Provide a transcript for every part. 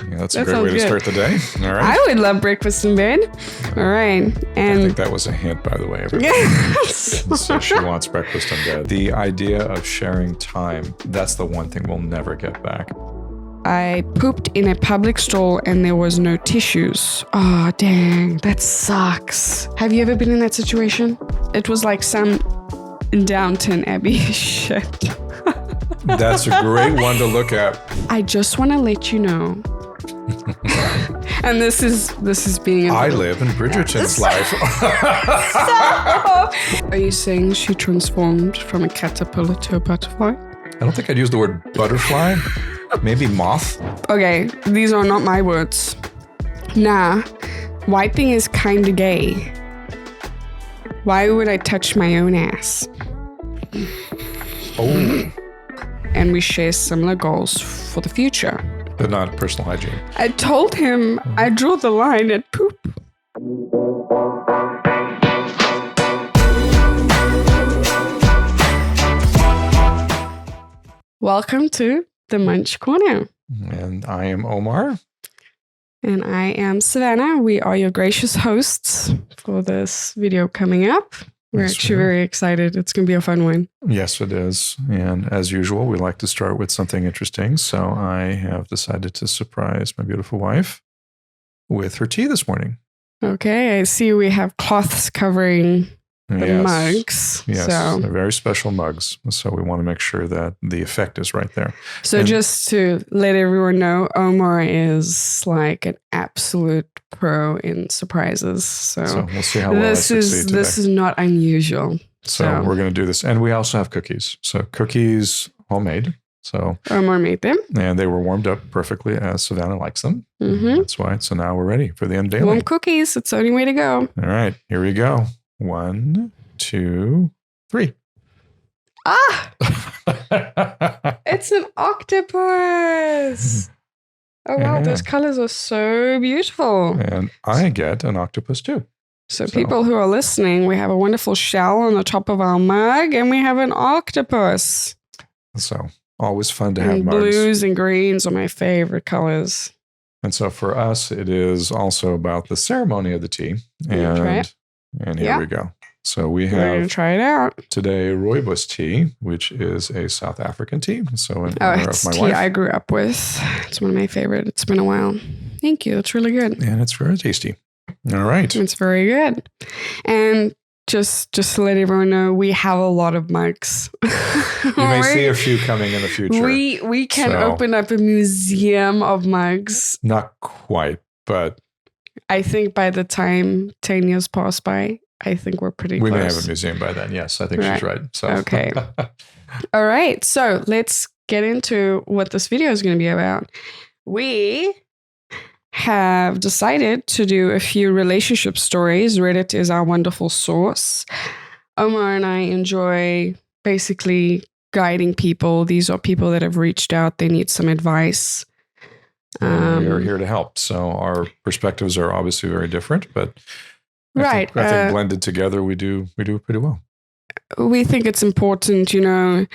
Yeah, that's a great way to start the day. All right. I would love breakfast in bed. All right. And I think that was a hint, by the way. Everybody. So she wants breakfast in bed. The idea of sharing time, that's the one thing we'll never get back. I pooped in a public stall and there was no tissues. Oh, dang. That sucks. Have you ever been in that situation? It was like some Downton Abbey shit. That's a great one to look at. I just want to let you know. And this is being... I live in Bridgerton's life. Are you saying she transformed from a caterpillar to a butterfly? I don't think I'd use the word butterfly. Maybe moth. Okay, these are not my words. Nah, wiping is kinda gay. Why would I touch my own ass? Oh. And we share similar goals for the future. But not personal hygiene. I told him I draw the line at poop. Welcome to the Munch Corner. And I am Omar. And I am Savanah. We are your gracious hosts for this video coming up. We're actually very excited. It's going to be a fun one. Yes, it is. And as usual, we like to start with something interesting. So I have decided to surprise my beautiful wife with her tea this morning. Okay, I see we have cloths covering the mugs. Yes, they're very special mugs. So we want to make sure that the effect is right there. So just to let everyone know, Omar is like an absolute pro in surprises. So we'll see how well I succeed today. This is not unusual. So we're going to do this. And we also have cookies. So cookies, homemade. So Omar made them. And they were warmed up perfectly as Savanah likes them. Mm-hmm. That's why. So now we're ready for the unveiling. Warm cookies. It's the only way to go. All right. Here we go. 1, 2, 3. Ah! It's an octopus. Oh, wow. Those colors are so beautiful. And I get an octopus too. So people who are listening, we have a wonderful shell on the top of our mug and we have an octopus. So always fun to have mugs. Blues and greens are my favorite colors. And so for us, it is also about the ceremony of the tea. And here we go. So we're going to try it out today. Rooibos tea, which is a South African tea. So in honor of my tea wife. I grew up with. It's one of my favorite. It's been a while. Thank you. It's really good. And it's very tasty. All right. It's very good. And just to let everyone know, we have a lot of mugs. You may see a few coming in the future. We can open up a museum of mugs. Not quite, but I think by the time 10 years pass by, I think we're pretty close. We may have a museum by then. Yes, I think she's right. So okay. All right. So let's get into what this video is going to be about. We have decided to do a few relationship stories. Reddit is our wonderful source. Omar and I enjoy basically guiding people. These are people that have reached out. They need some advice. We're here to help. So our perspectives are obviously very different, but I think blended together, we do pretty well. We think it's important, no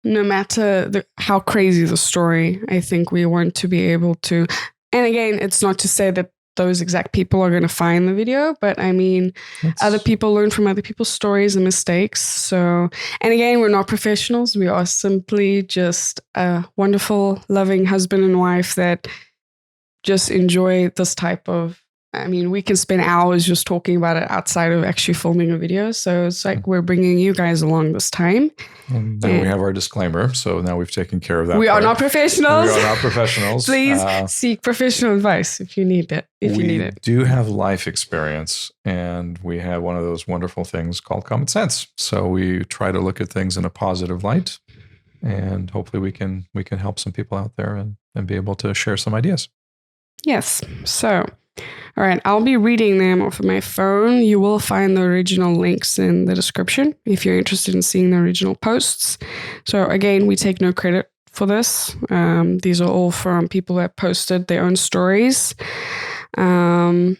matter how crazy the story, I think we want to be able to, and again, it's not to say that those exact people are going to find the video, but I mean, other people learn from other people's stories and mistakes. So, and again, we're not professionals. We are simply just a wonderful, loving husband and wife that just enjoy this type of, I mean, we can spend hours just talking about it outside of actually filming a video. So it's like we're bringing you guys along this time. And then we have our disclaimer. So now we've taken care of that. We are not professionals. We are not professionals. Please seek professional advice if you need it. We do have life experience, and we have one of those wonderful things called common sense. So we try to look at things in a positive light, and hopefully we can help some people out there and be able to share some ideas. Yes. So, all right, I'll be reading them off of my phone. You will find the original links in the description if you're interested in seeing the original posts. So again, we take no credit for this. These are all from people that posted their own stories. So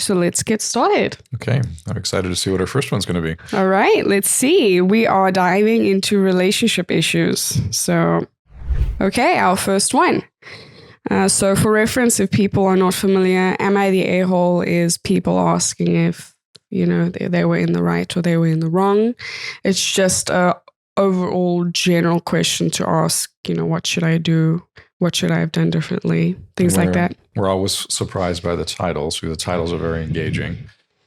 let's get started. Okay, I'm excited to see what our first one's going to be. All right, let's see. We are diving into relationship issues. So, okay, our first one. So for reference, if people are not familiar, am I the a-hole is people asking if, they were in the right or they were in the wrong. It's just a overall general question to ask, what should I do? What should I have done differently? Things like that. We're always surprised by the titles. The titles are very engaging,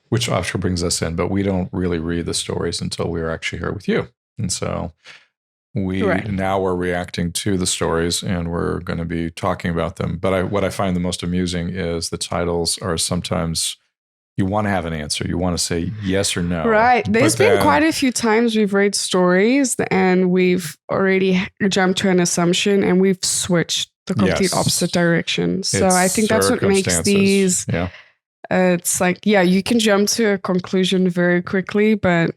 which actually brings us in, but we don't really read the stories until we're actually here with you. And so now we're reacting to the stories and we're going to be talking about them. But what I find the most amusing is the titles are sometimes you want to have an answer. You want to say yes or no. Right. There's been quite a few times we've read stories and we've already jumped to an assumption and we've switched the complete opposite direction. So I think that's what makes these. Yeah. It's like, you can jump to a conclusion very quickly, but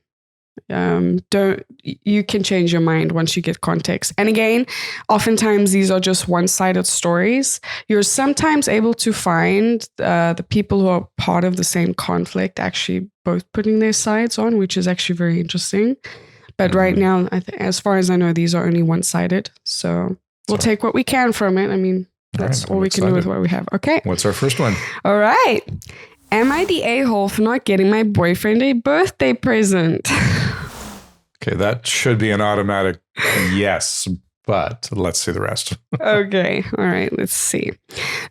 you can change your mind once you get context. And again, oftentimes these are just one-sided stories. You're sometimes able to find the people who are part of the same conflict actually both putting their sides on, which is actually very interesting. But right now, as far as I know, these are only one-sided. So we'll take what we can from it. I mean, that's all we can do with what we have. Okay. What's our first one? All right. Am I the a-hole for not getting my boyfriend a birthday present? Okay, that should be an automatic yes, but let's see the rest. Okay, all right, let's see.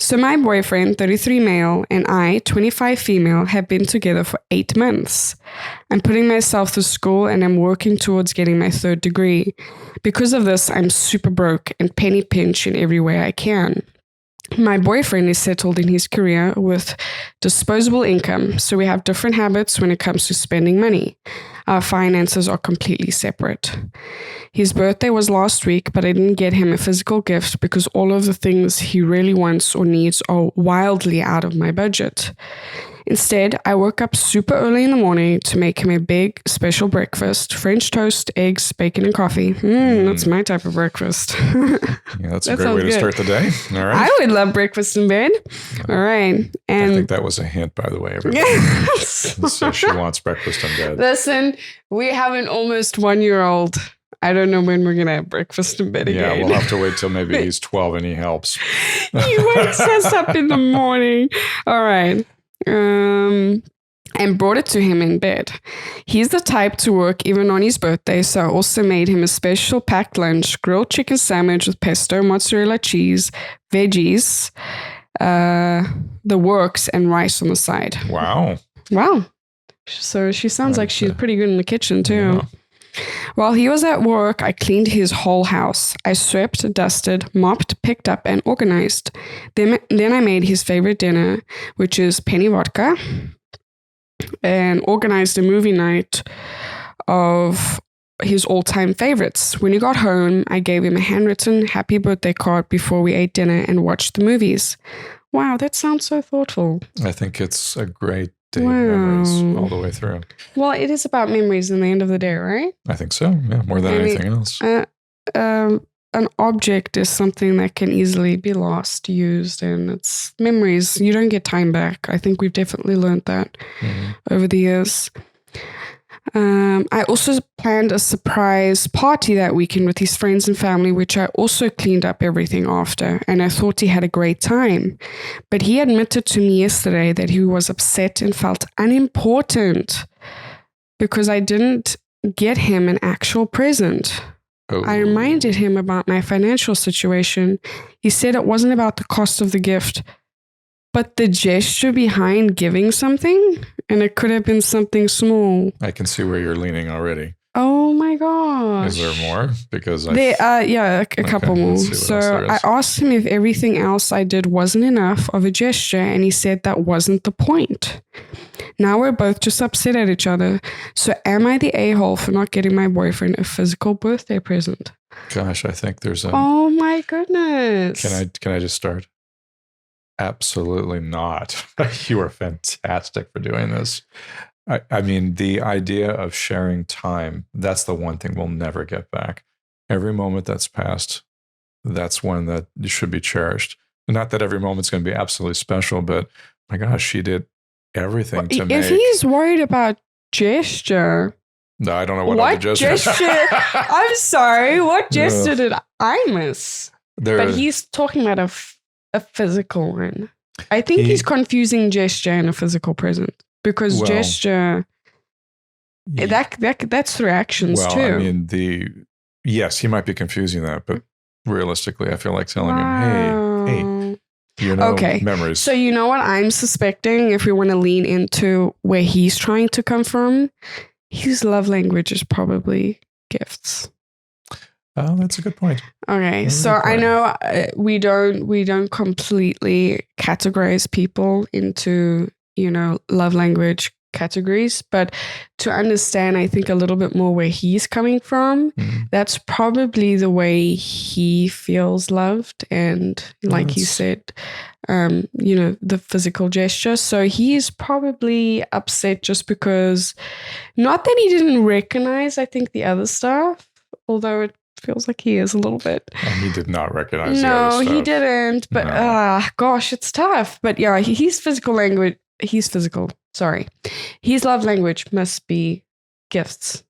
So my boyfriend, 33 male, and I, 25 female, have been together for 8 months. I'm putting myself through school and I'm working towards getting my 3rd degree. Because of this, I'm super broke and penny pinch in every way I can. My boyfriend is settled in his career with disposable income, so we have different habits when it comes to spending money. Our finances are completely separate. His birthday was last week, but I didn't get him a physical gift because all of the things he really wants or needs are wildly out of my budget. Instead, I woke up super early in the morning to make him a big special breakfast: French toast, eggs, bacon, and coffee. That's my type of breakfast. That's a great way to start the day. All right. I would love breakfast in bed. All right. And I think that was a hint, by the way, everybody. So she wants breakfast in bed. Listen, we have an almost 1-year-old. I don't know when we're going to have breakfast in bed again. Yeah, we'll have to wait till maybe he's 12 and he helps. He wakes us up in the morning. All right. And brought it to him in bed. He's the type to work even on his birthday, so I also made him a special packed lunch: grilled chicken sandwich with pesto, mozzarella cheese, veggies, the works, and rice on the side. Wow. So she sounds like she's pretty good in the kitchen too. Yeah. While he was at work, I cleaned his whole house. I swept, dusted, mopped, picked up, and organized. Then I made his favorite dinner, which is penny vodka, and organized a movie night of his all-time favorites. When he got home, I gave him a handwritten happy birthday card before we ate dinner and watched the movies. Wow, that sounds so thoughtful. I think it's a great day of memories all the way through. Well, it is about memories in the end of the day, right? I think so. Yeah, more than anything else. An object is something that can easily be lost, used, and it's memories. You don't get time back. I think we've definitely learned that over the years. I also planned a surprise party that weekend with his friends and family, which I also cleaned up everything after, and I thought he had a great time. But he admitted to me yesterday that he was upset and felt unimportant because I didn't get him an actual present. Oh. I reminded him about my financial situation. He said it wasn't about the cost of the gift, but the gesture behind giving something, and it could have been something small. I can see where you're leaning already. Oh my gosh. Is there more? Because a couple more. So I asked him if everything else I did wasn't enough of a gesture, and he said that wasn't the point. Now we're both just upset at each other. So am I the a-hole for not getting my boyfriend a physical birthday present? Gosh, I think there's a... Oh my goodness. Can I just start? Absolutely not. You are fantastic for doing this. I mean, the idea of sharing time, that's the one thing we'll never get back. Every moment that's passed, that's one that should be cherished. Not that every moment's going to be absolutely special, but my gosh, she did everything to make... If he's worried about gesture... No, I don't know what other gesture... I'm sorry, what gesture did I miss? But he's talking about a physical one. I think he's confusing gesture and a physical present, because gesture, that's through actions too. I mean, yes, he might be confusing that, but realistically, I feel like telling him, hey, memories. So you know what I'm suspecting, if we want to lean into where he's trying to come from, his love language is probably gifts. Oh, that's a good point. Okay, so I know we don't completely categorize people into, love language categories, but to understand, I think, a little bit more where he's coming from, that's probably the way he feels loved, and like you said, the physical gesture. So he's probably upset just because, not that he didn't recognize, I think, the other stuff, although it feels like he is a little bit. And he did not recognize the other stuff. No, he didn't. But gosh, it's tough. But yeah, his physical language. His love language must be gifts.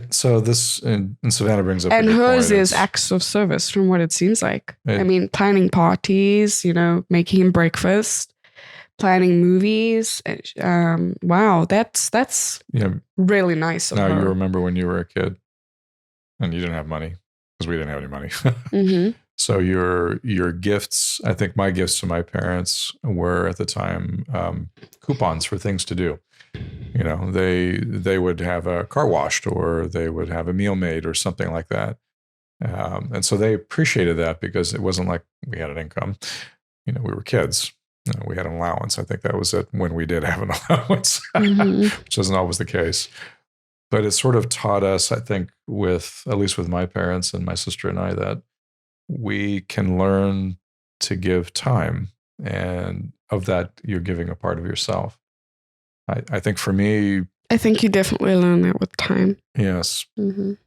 So this and Savanah brings up, and hers is acts of service, from what it seems like. I mean, planning parties, making him breakfast, planning movies. Wow, that's really nice of her. Now you remember when you were a kid and you didn't have money, because we didn't have any money. So your gifts, I think my gifts to my parents were at the time coupons for things to do. They would have a car washed, or they would have a meal made, or something like that. And so they appreciated that, because it wasn't like we had an income. We were kids. We had an allowance. I think that was it, when we did have an allowance, which isn't always the case. But it sort of taught us, I think, at least with my parents and my sister and I, that we can learn to give time, and of that, you're giving a part of yourself. I think for me, I think you definitely learn that with time. Yes.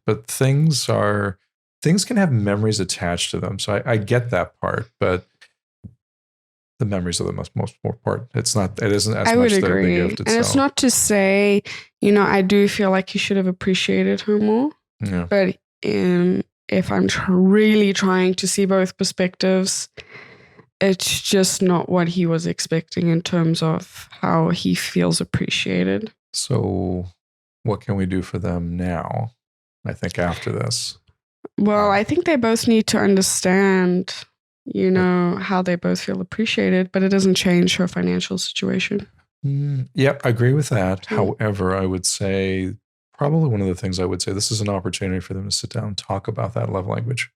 But things can have memories attached to them. So I get that part, but the memories are the most part. It isn't as much the gift itself. And it's not to say, I do feel like you should have appreciated her more. Yeah. But if I'm really trying to see both perspectives, it's just not what he was expecting in terms of how he feels appreciated. So what can we do for them now, I think, after this? Well, I think they both need to understand, how they both feel appreciated, but it doesn't change her financial situation. Yep, I agree with that. However, I would say probably one of the things I would say, this is an opportunity for them to sit down and talk about that love language,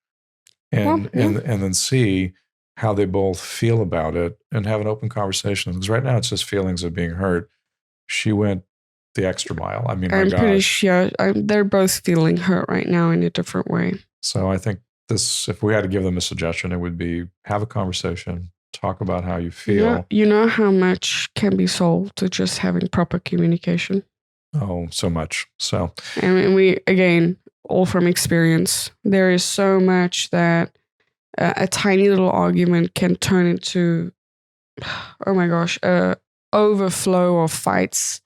and then see how they both feel about it, and have an open conversation. Because right now it's just feelings of being hurt. She went the extra mile. I mean, I'm pretty sure they're both feeling hurt right now in a different way. So I think if we had to give them a suggestion, it would be have a conversation, talk about how you feel. You know how much can be solved to just having proper communication. Oh, so much. So, I mean, we, again, all from experience, there is so much that a tiny little argument can turn into, oh my gosh, overflow of fights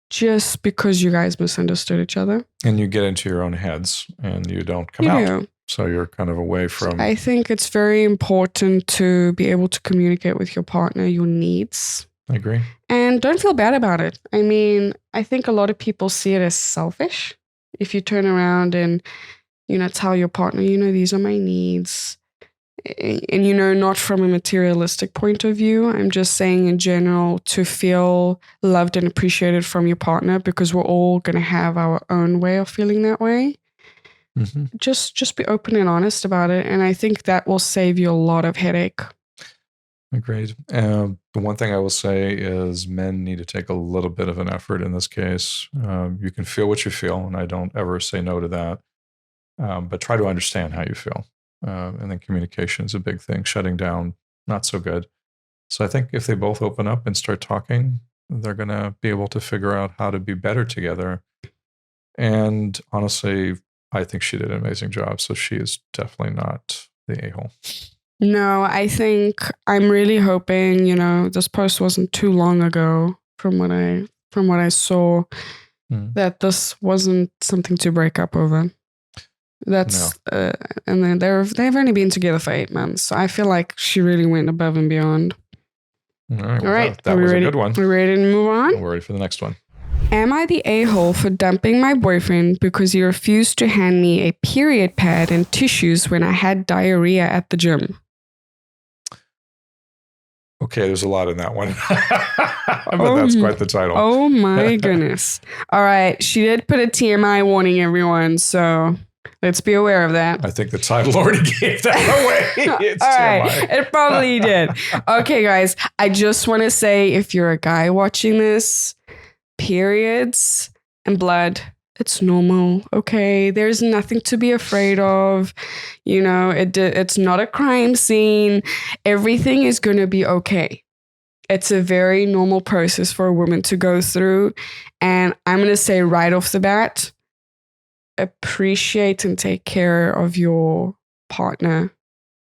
just because you guys misunderstood each other. And you get into your own heads and you don't come out. So you're kind of away from. I think it's very important to be able to communicate with your partner your needs. I agree. And don't feel bad about it. I mean, I think a lot of people see it as selfish. If you turn around and, tell your partner, these are my needs. And, not from a materialistic point of view. I'm just saying in general to feel loved and appreciated from your partner, because we're all going to have our own way of feeling that way. Just be open and honest about it. And I think that will save you a lot of headache. Agreed. The one thing I will say is men need to take a little bit of an effort in this case. You can feel what you feel, and I don't ever say no to that. But try to understand how you feel. And then communication is a big thing. Shutting down, not so good. So I think if they both open up and start talking, they're going to be able to figure out how to be better together. And honestly, I think she did an amazing job. So she is definitely not the a-hole. No, I think I'm really hoping, this post wasn't too long ago from what I saw, that this wasn't something to break up over. That's and then they've only been together for 8 months. So I feel like she really went above and beyond. All right. All right. That was a good one. We're ready to move on? We're ready for the next one. Am I the a-hole for dumping my boyfriend because he refused to hand me a period pad and tissues when I had diarrhea at the gym? Okay, there's a lot in that one. But that's quite the title. Oh my goodness. All right. She did put a TMI warning, everyone. So let's be aware of that. I think the title already gave that away. It's all TMI. right. It probably did. Okay, guys. I just want to say, if you're a guy watching this, periods and blood, it's normal. Okay. There's nothing to be afraid of. You know, it's not a crime scene. Everything is going to be okay. It's a very normal process for a woman to go through. And I'm going to say right off the bat, appreciate and take care of your partner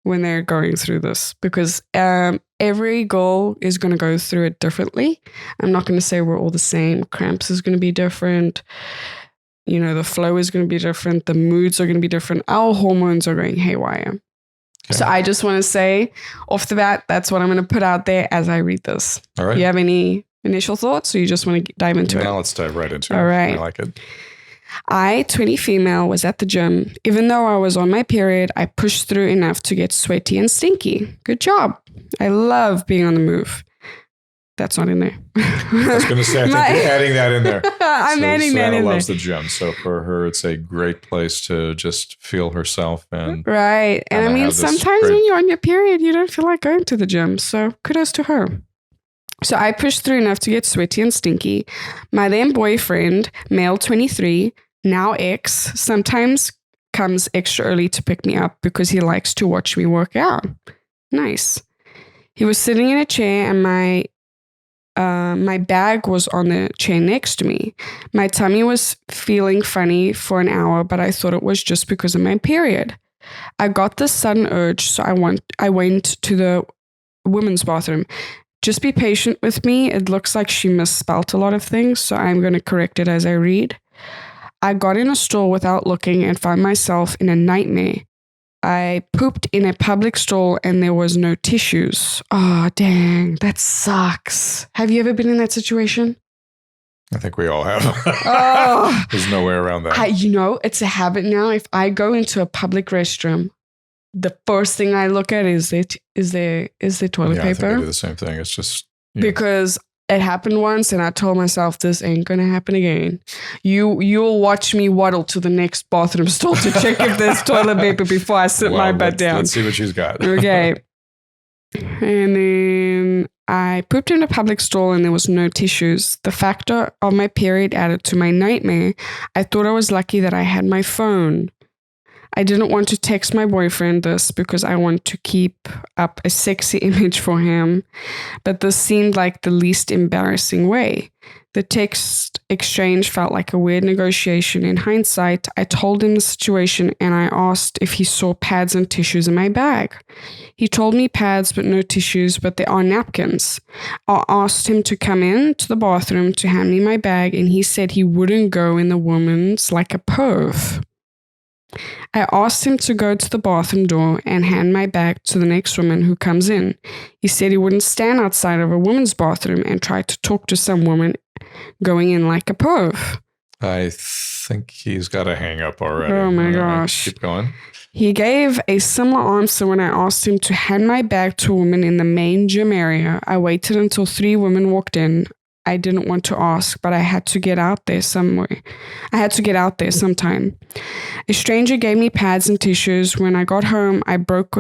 when they're going through this, because every girl is going to go through it differently. I'm not going to say we're all the same. Cramps is going to be different. You know, the flow is going to be different. The moods are going to be different. Our hormones are going haywire. Okay. So I just want to say off the bat, that's what I'm going to put out there as I read this. All right. Do you have any initial thoughts, or you just want to dive into it? Now let's dive right into it. All right. I like it. I, 20 female, was at the gym. Even though I was on my period, I pushed through enough to get sweaty and stinky. Good job. I love being on the move. That's not in there. I was going to say, I think you're adding that in there. I'm adding that in there. Savanah loves the gym. So for her, it's a great place to just feel herself. And right. And I mean, sometimes when you're on your period, you don't feel like going to the gym. So kudos to her. So I pushed through enough to get sweaty and stinky. My then boyfriend, male 23, now ex, sometimes comes extra early to pick me up because he likes to watch me work out. Nice. He was sitting in a chair and my bag was on the chair next to me. My tummy was feeling funny for an hour, but I thought it was just because of my period. I got this sudden urge, so I went to the women's bathroom. Just be patient with me. It looks like she misspelt a lot of things, so I'm going to correct it as I read. I got in a stall without looking and found myself in a nightmare. I pooped in a public stall and there was no tissues. Oh, dang. That sucks. Have you ever been in that situation? I think we all have. Oh. There's no way around that. It's a habit now. If I go into a public restroom, the first thing I look at is there toilet paper. I think I do the same thing. It's just because it happened once and I told myself this ain't gonna happen again. You'll watch me waddle to the next bathroom stall to check if there's toilet paper before I sit my butt down. Let's see what she's got. Okay. And then I pooped in a public stall and there was no tissues. The factor of my period added to my nightmare. I thought I was lucky that I had my phone. I didn't want to text my boyfriend this because I want to keep up a sexy image for him, but this seemed like the least embarrassing way. The text exchange felt like a weird negotiation. In hindsight, I told him the situation and I asked if he saw pads and tissues in my bag. He told me pads but no tissues, but there are napkins. I asked him to come in to the bathroom to hand me my bag and he said he wouldn't go in the woman's like a perv. I asked him to go to the bathroom door and hand my bag to the next woman who comes in. He said he wouldn't stand outside of a woman's bathroom and try to talk to some woman going in like a perv. I think he's got a hang up already. Oh my gosh. Keep going. He gave a similar answer when I asked him to hand my bag to a woman in the main gym area. I waited until 3 women walked in. I didn't want to ask, but I had to get out there somewhere. I had to get out there sometime. A stranger gave me pads and tissues. When I got home, I broke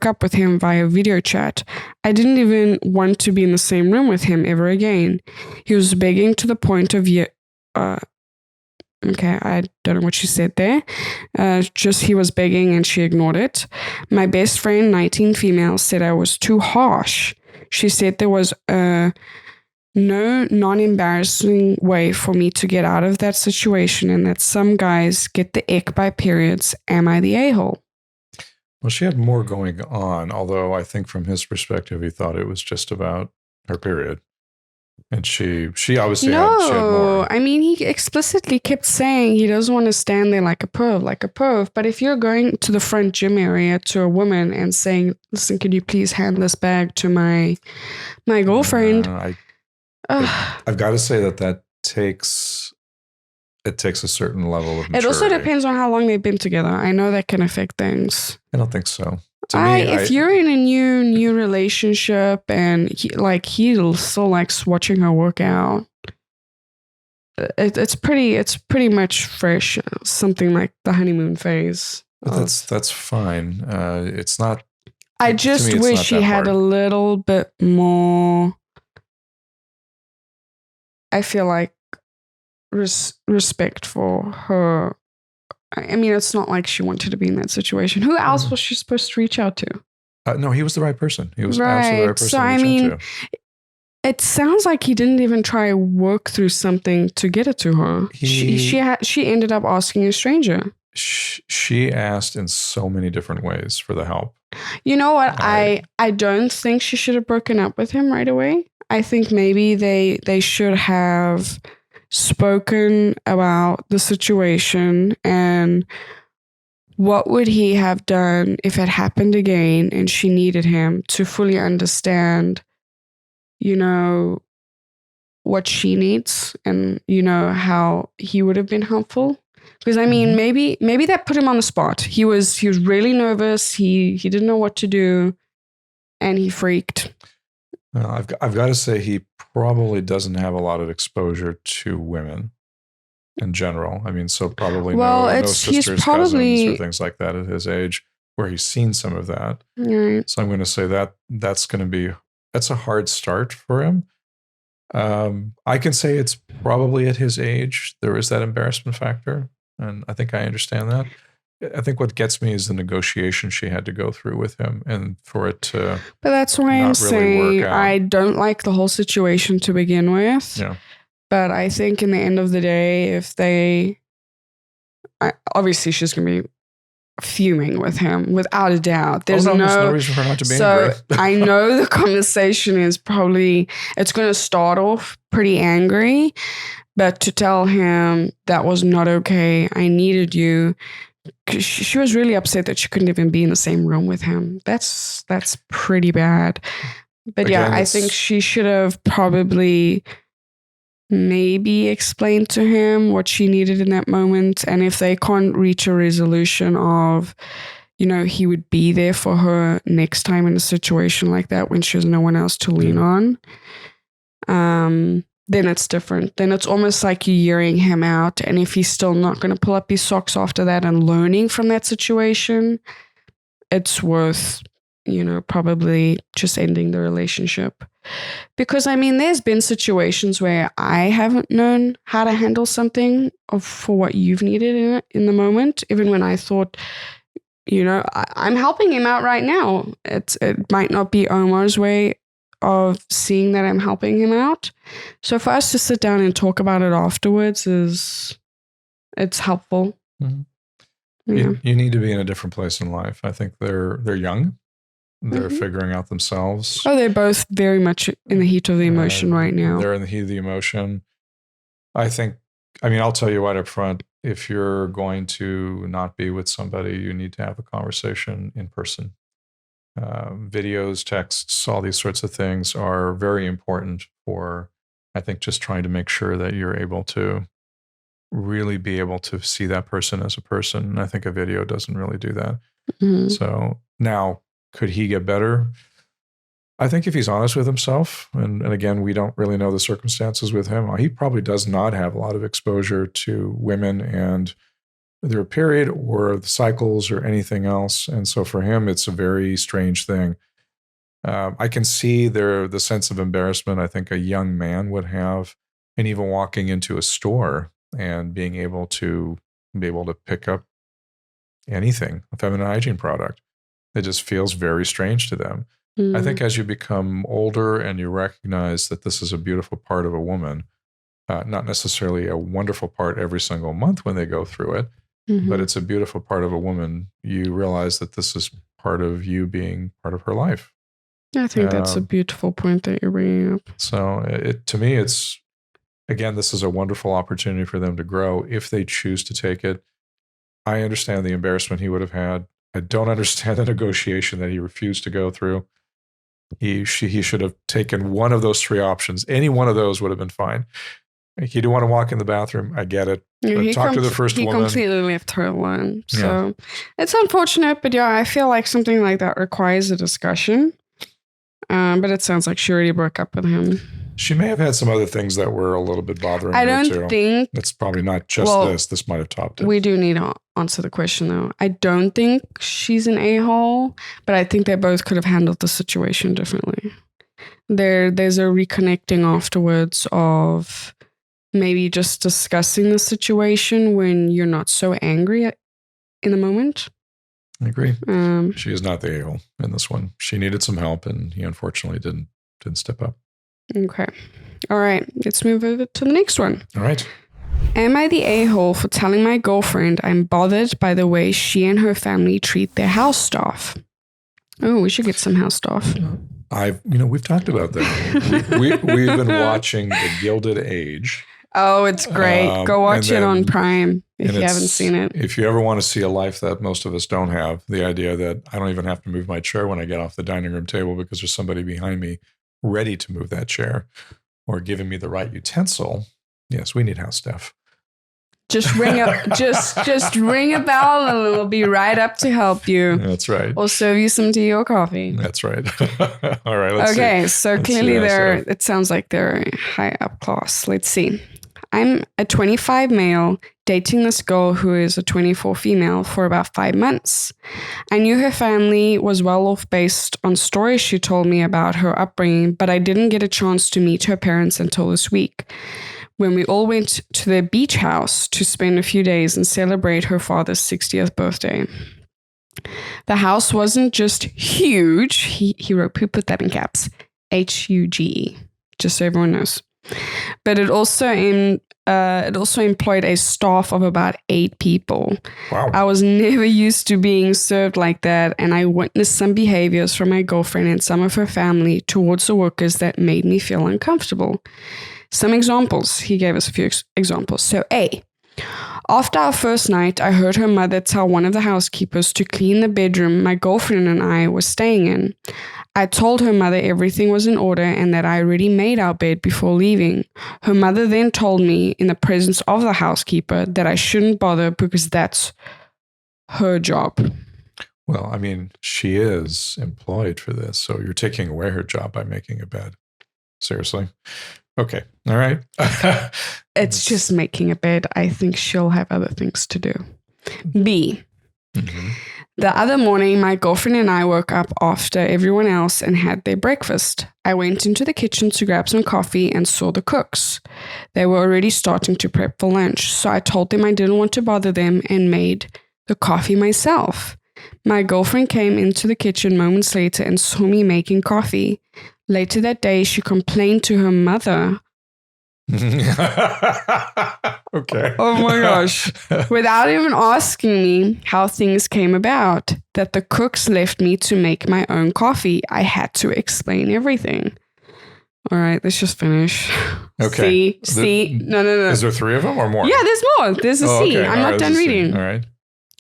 up with him via video chat. I didn't even want to be in the same room with him ever again. He was begging to the point of okay, I don't know what she said there. Just he was begging and she ignored it. My best friend, 19 female, said I was too harsh. She said there was no non-embarrassing way for me to get out of that situation and that some guys get the ick by periods. Am I the a-hole? Well, she had more going on, although I think from his perspective, he thought it was just about her period. And she obviously she had No, more. I mean, he explicitly kept saying he doesn't want to stand there like a perv. But if you're going to the front gym area to a woman and saying, listen, can you please hand this bag to my girlfriend? I've got to say that takes a certain level of maturity. It also depends on how long they've been together. I know that can affect things. I don't think so. If you're in a new relationship and he still likes watching her work out, it's pretty much fresh. Something like the honeymoon phase. That's fine. It's not. I just wish she had a little bit more. I feel like respect for her. I mean, it's not like she wanted to be in that situation. Who else was she supposed to reach out to? No, he was the right person. He was absolutely the right person. So, I mean, it sounds like he didn't even try to work through something to get it to her. She ended up asking a stranger. She asked in so many different ways for the help. You know what? I don't think she should have broken up with him right away. I think maybe they should have spoken about the situation and what would he have done if it happened again and she needed him to fully understand, what she needs and, how he would have been helpful. Because I mean, maybe that put him on the spot. He was really nervous. He didn't know what to do and he freaked. I've got to say he probably doesn't have a lot of exposure to women in general. I mean, so probably no sisters, cousins, or things like that at his age where he's seen some of that. Right. So I'm going to say that's a hard start for him. I can say it's probably at his age there is that embarrassment factor, and I think I understand that. I think what gets me is the negotiation she had to go through with him, and for it to. But that's why I'm saying I don't like the whole situation to begin with. Yeah. But I think in the end of the day, obviously she's going to be fuming with him without a doubt. There's no reason for her not to be angry. So I know the conversation is it's going to start off pretty angry, but to tell him that was not okay. I needed you. She was really upset that she couldn't even be in the same room with him. That's pretty bad. But again, I think she should have probably maybe explained to him what she needed in that moment. And if they can't reach a resolution of, he would be there for her next time in a situation like that when she has no one else to lean on, then it's different. Then it's almost like you're hearing him out. And if he's still not going to pull up his socks after that and learning from that situation, it's worth, probably just ending the relationship. Because, I mean, there's been situations where I haven't known how to handle something for what you've needed in the moment, even when I thought, I'm helping him out right now. It might not be Omar's way of seeing that I'm helping him out. So for us to sit down and talk about it afterwards it's helpful. Mm-hmm. Yeah. You need to be in a different place in life. I think they're young. They're figuring out themselves. Oh, they're both very much in the heat of the emotion right now. They're in the heat of the emotion. I'll tell you right up front, if you're going to not be with somebody, you need to have a conversation in person. Videos, texts, all these sorts of things are very important for, I think, just trying to make sure that you're able to really be able to see that person as a person. And I think a video doesn't really do that. Mm-hmm. So now, could he get better? I think if he's honest with himself, and again, we don't really know the circumstances with him, he probably does not have a lot of exposure to women and their period or the cycles or anything else. And so for him, it's a very strange thing. I can see the sense of embarrassment I think a young man would have, and even walking into a store and being able to pick up anything, a feminine hygiene product. It just feels very strange to them. Mm. I think as you become older and you recognize that this is a beautiful part of a woman, not necessarily a wonderful part every single month when they go through it, but it's a beautiful part of a woman, you realize that this is part of you being part of her life. I think that's a beautiful point that you're bringing up. So to me, it's, again, this is a wonderful opportunity for them to grow if they choose to take it. I understand the embarrassment he would have had. I don't understand the negotiation that he refused to go through. He should have taken one of those three options. Any one of those would have been fine. He didn't want to walk in the bathroom. I get it. Yeah, Talk to the first woman. He completely left her alone. So it's unfortunate, but I feel like something like that requires a discussion. But it sounds like she already broke up with him. She may have had some other things that were a little bit bothering her, I don't too. think... It's probably not just this. This might have topped it. We do need to answer the question, though. I don't think she's an a-hole, but I think they both could have handled the situation differently. There's a reconnecting afterwards of maybe just discussing the situation when you're not so angry in the moment. I agree. She is not the a-hole in this one. She needed some help, and he unfortunately didn't step up. Okay. All right. Let's move over to the next one. All right. Am I the a-hole for telling my girlfriend I'm bothered by the way she and her family treat their house staff? Oh, we should get some house staff. We've talked about that. We've been watching The Gilded Age. Oh, it's great. Go watch it on Prime if you haven't seen it. If you ever want to see a life that most of us don't have, the idea that I don't even have to move my chair when I get off the dining room table because there's somebody behind me ready to move that chair or giving me the right utensil. Yes, we need house staff. Just ring up, just ring a bell and we'll be right up to help you. That's right. We'll serve you some tea or coffee. That's right. All right. Let's see. Okay, so clearly it sounds like they're high up class. Let's see. I'm a 25 male dating this girl who is a 24 female for about 5 months. I knew her family was well off based on stories she told me about her upbringing, but I didn't get a chance to meet her parents until this week, when we all went to their beach house to spend a few days and celebrate her father's 60th birthday. The house wasn't just huge. He wrote, put that in caps, Huge, just so everyone knows. But it also employed a staff of about 8 people. Wow. I was never used to being served like that, and I witnessed some behaviors from my girlfriend and some of her family towards the workers that made me feel uncomfortable. Some examples. He gave us a few examples. So A, after our first night, I heard her mother tell one of the housekeepers to clean the bedroom my girlfriend and I were staying in. I told her mother everything was in order and that I already made our bed before leaving. Her mother then told me in the presence of the housekeeper that I shouldn't bother because that's her job. Well, I mean, she is employed for this, so you're taking away her job by making a bed. Seriously? Okay. All right. It's just making a bed. I think she'll have other things to do. B. Mm-hmm. The other morning, my girlfriend and I woke up after everyone else and had their breakfast. I went into the kitchen to grab some coffee and saw the cooks. They were already starting to prep for lunch, so I told them I didn't want to bother them and made the coffee myself. My girlfriend came into the kitchen moments later and saw me making coffee. Later that day, she complained to her mother. Okay. Oh my gosh. Without even asking me how things came about, that the cooks left me to make my own coffee. I had to explain everything. All right, let's just finish. Okay. C. No. Is there 3 of them or more? Yeah, there's more. There's a C. Okay. I'm not done reading. All right.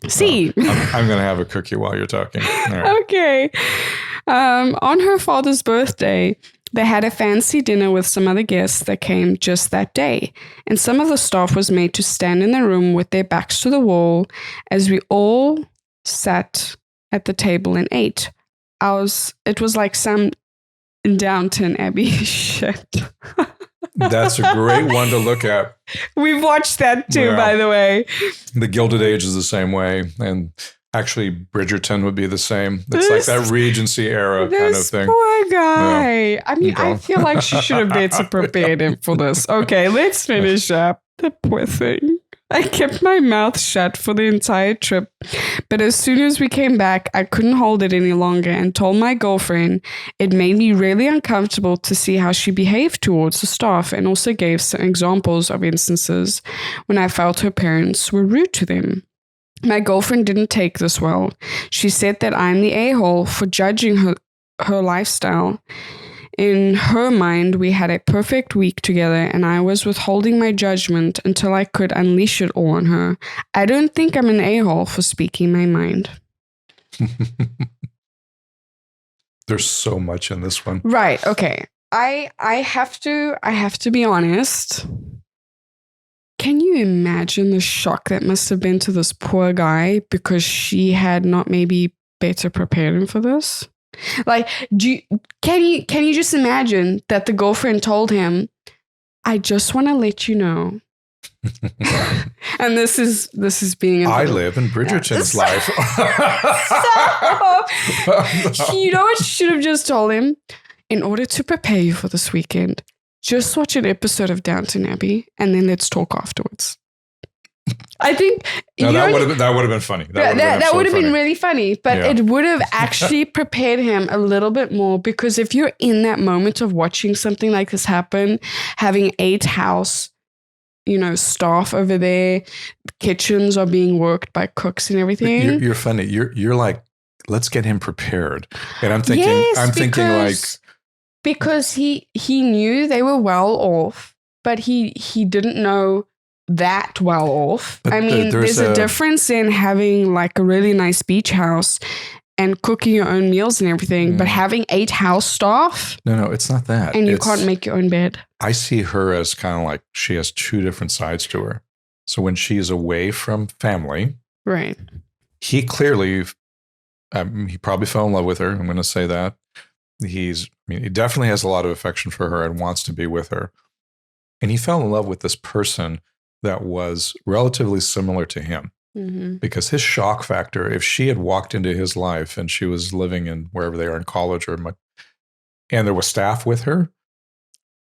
C. I'm going to have a cookie while you're talking. All right. Okay. On her father's birthday, they had a fancy dinner with some other guests that came just that day, and some of the staff was made to stand in the room with their backs to the wall as we all sat at the table and ate. It was like some Downton Abbey shit. That's a great one to look at. We've watched that too, by the way. The Gilded Age is the same way, and actually, Bridgerton would be the same. It's like that Regency era kind of thing. Poor guy. Yeah. I mean, I feel like she should have better prepared him for this. Okay, let's finish up. The poor thing. I kept my mouth shut for the entire trip, but as soon as we came back, I couldn't hold it any longer and told my girlfriend it made me really uncomfortable to see how she behaved towards the staff, and also gave some examples of instances when I felt her parents were rude to them. My girlfriend didn't take this well. She said that I'm the a-hole for judging her her lifestyle. In her mind, we had a perfect week together, and I was withholding my judgment until I could unleash it all on her. I don't think I'm an a-hole for speaking my mind. There's so much in this one. Right. Okay. I have to be honest. Can you imagine the shock that must have been to this poor guy because she had not maybe better prepared him for this? Like, can you just imagine that the girlfriend told him, "I just want to let you know," and this is being. I live in Bridgerton's life. So, you know what she should have just told him? In order to prepare you for this weekend, just watch an episode of Downton Abbey, and then let's talk afterwards. I think that would have been funny. That would have been really funny, but it would have actually prepared him a little bit more, because if you're in that moment of watching something like this happen, having 8 house, staff over there, kitchens are being worked by cooks and everything. You're funny. You're like, let's get him prepared, and I'm thinking, because he knew they were well off, but he didn't know that well off. But I mean, there's a difference in having like a really nice beach house and cooking your own meals and everything, but having 8 house staff. No, it's not that. And you can't make your own bed. I see her as kind of like she has 2 different sides to her. So when she is away from family, right? He clearly, he probably fell in love with her. I'm going to say that. He definitely has a lot of affection for her and wants to be with her. And he fell in love with this person that was relatively similar to him, because his shock factor, if she had walked into his life and she was living in wherever they are in college and there was staff with her,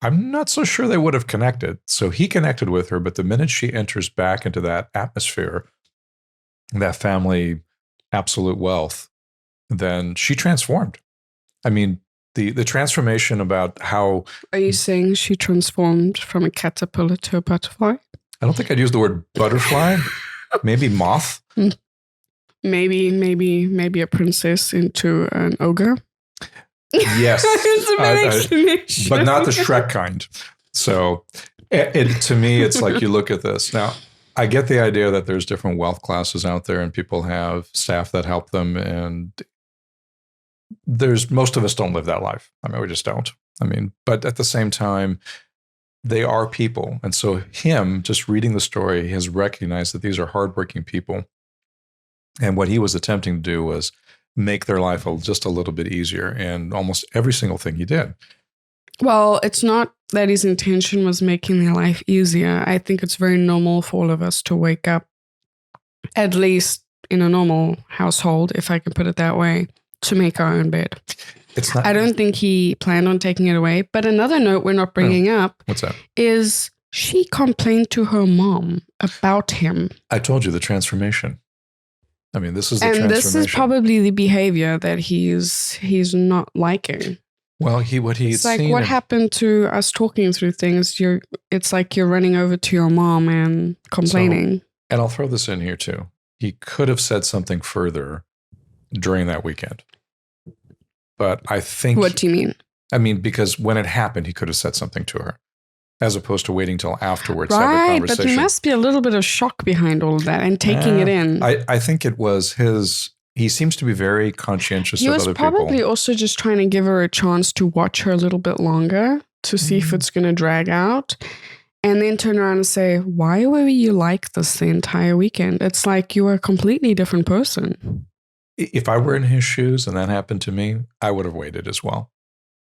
I'm not so sure they would have connected. So he connected with her, but the minute she enters back into that atmosphere, that family absolute wealth, then she transformed. I mean, the transformation about how... Are you saying she transformed from a caterpillar to a butterfly? I don't think I'd use the word butterfly. Maybe moth. Maybe a princess into an ogre. Yes. It's a bad explanation. But not the Shrek kind. So to me, it's like you look at this. Now, I get the idea that there's different wealth classes out there and people have staff that help them. And most of us don't live that life. I mean, we just don't. I mean, but at the same time, they are people. And so him just reading the story, he has recognized that these are hardworking people. And what he was attempting to do was make their life just a little bit easier. And almost every single thing he did. Well, it's not that his intention was making their life easier. I think it's very normal for all of us to wake up, at least in a normal household, if I can put it that way, to make our own bed. It's not. I don't think he planned on taking it away. But another note we're not bringing up. What's that? Is she complained to her mom about him. I told you the transformation. I mean, this is the transformation. And this is probably the behavior that he's not liking. Well, it's like, what happened to us talking through things? It's like you're running over to your mom and complaining. And I'll throw this in here too. He could have said something further during that weekend. But I think... What do you mean? I mean, because when it happened, he could have said something to her, as opposed to waiting till afterwards to have a Right, conversation. but there must be a little bit of shock behind all of that and taking it in. I think it was his... He seems to be very conscientious of other people. He was probably also just trying to give her a chance to watch her a little bit longer to see if it's going to drag out. And then turn around and say, why were you like this the entire weekend? It's like you were a completely different person. If I were in his shoes and that happened to me, I would have waited as well.